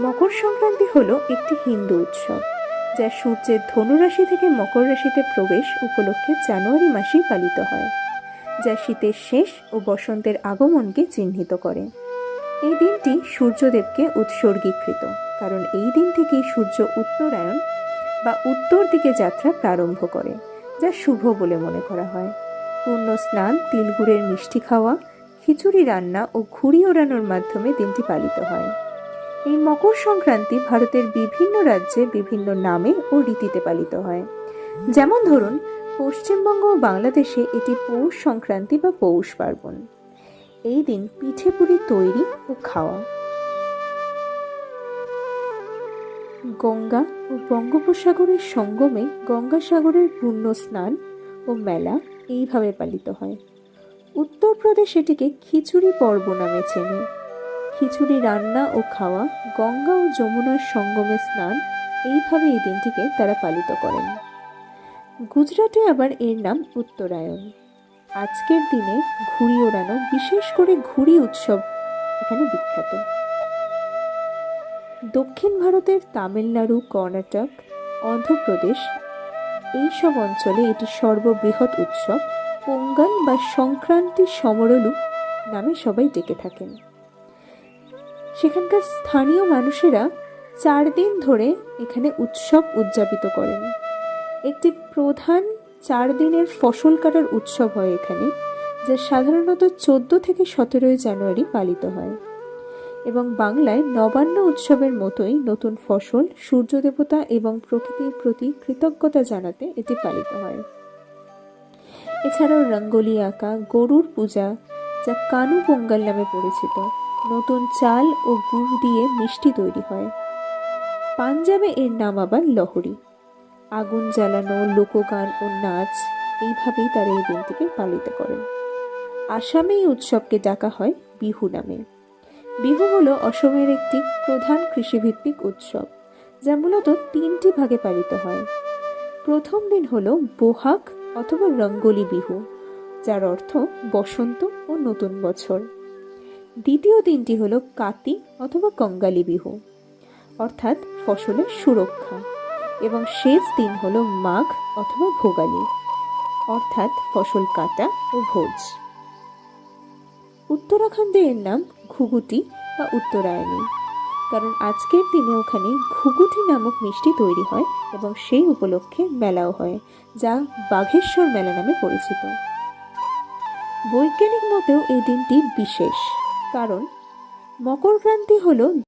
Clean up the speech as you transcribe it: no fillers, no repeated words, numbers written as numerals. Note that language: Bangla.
মকর সংক্রান্তি হলো একটি হিন্দু উৎসব যা সূর্যের ধনুরাশি থেকে মকর রাশিতে প্রবেশ উপলক্ষে জানুয়ারি মাসেই পালিত হয়, যা শীতের শেষ ও বসন্তের আগমনকে চিহ্নিত করে। এই দিনটি সূর্যদেবকে উৎসর্গীকৃত, কারণ এই দিন থেকেই সূর্য উত্তরায়ণ বা উত্তর দিকে যাত্রা প্রারম্ভ করে, যা শুভ বলে মনে করা হয়। পূর্ণ স্নান, তিলগুড়ের মিষ্টি খাওয়া, খিচুড়ি রান্না ও ঘুড়ি ওড়ানোর মাধ্যমে দিনটি পালিত হয়। এই মকর সংক্রান্তি ভারতের বিভিন্ন রাজ্যে বিভিন্ন নামে ও রীতিতে পালিত হয়। যেমন ধরুন, পশ্চিমবঙ্গ ও বাংলাদেশে এটি পৌষ সংক্রান্তি বা পৌষ পার্বণ। এই দিন পিঠে পুলি তৈরি ও খাওয়া। গঙ্গা ও বঙ্গোপসাগরের সঙ্গমে গঙ্গাসাগরের পূর্ণ স্নান ও মেলা এইভাবে পালিত হয়। উত্তরপ্রদেশ এটিকে খিচুড়ি পর্ব নামে চেনে। খিচুড়ি রান্না ও খাওয়া, গঙ্গা ও যমুনার সঙ্গমে স্নান, এইভাবে এই দিনটিকে তারা পালিত করেন। গুজরাটে আবার এর নাম উত্তরায়ণ। আজকের দিনে ঘুড়ি ওড়ানো, বিশেষ করে ঘুড়ি উৎসব এখানে বিখ্যাত। দক্ষিণ ভারতের তামিলনাড়ু, কর্ণাটক, অন্ধ্রপ্রদেশ এইসব অঞ্চলে এটি সর্ববৃহৎ উৎসব পোঙ্গল বা সংক্রান্তি সমরলু নামে সবাই ডেকে থাকেন। সেখানকার স্থানীয় মানুষেরা 4 দিন ধরে এখানে উৎসব উদযাপিত করেন। একটি প্রধান 4 দিনের ফসল কাটার উৎসব হয় এখানে, যা সাধারণত 14 থেকে 17 জানুয়ারি পালিত হয়। এবং বাংলায় নবান্ন উৎসবের মতোই নতুন ফসল, সূর্য দেবতা এবং প্রকৃতির প্রতি কৃতজ্ঞতা জানাতে এটি পালিত হয়। এছাড়াও রঙ্গোলি আঁকা, গরুর পূজা, যা কানু পোঙ্গল নামে পরিচিত, নতুন চাল ও গুড় দিয়ে মিষ্টি তৈরি হয়। পাঞ্জাবে এর নাম আবার লহরি। আগুন জ্বালানো, লোকগান ও নাচ, এইভাবেই তারা এই দিনটিকে পালিত করেন। আসামে এই উৎসবকে ডাকা হয় বিহু নামে। বিহু হলো অসমের একটি প্রধান কৃষিভিত্তিক উৎসব, যা মূলত 3টি ভাগে পালিত হয়। প্রথম দিন হলো বোহাগ অথবা রঙ্গোলি বিহু, যার অর্থ বসন্ত ও নতুন বছর। দ্বিতীয় দিনটি হলো কাতি অথবা কঙ্গালি বিহু, অর্থাৎ ফসলের সুরক্ষা। এবং শেষ দিন হলো মাঘ অথবা ভোগালী, অর্থাৎ ফসল কাটা ও ভোজ। উত্তরাখণ্ডে এর নাম ঘুঘুটি বা উত্তরায়ণী, কারণ আজকের দিনে ওখানে ঘুঘুটি নামক মিষ্টি তৈরি হয় এবং সেই উপলক্ষে মেলাও হয়, যা বাঘেশ্বর মেলা নামে পরিচিত। বৈজ্ঞানিক মতেও এই দিনটি বিশেষ, কারণ মকর ক্রান্তি হলো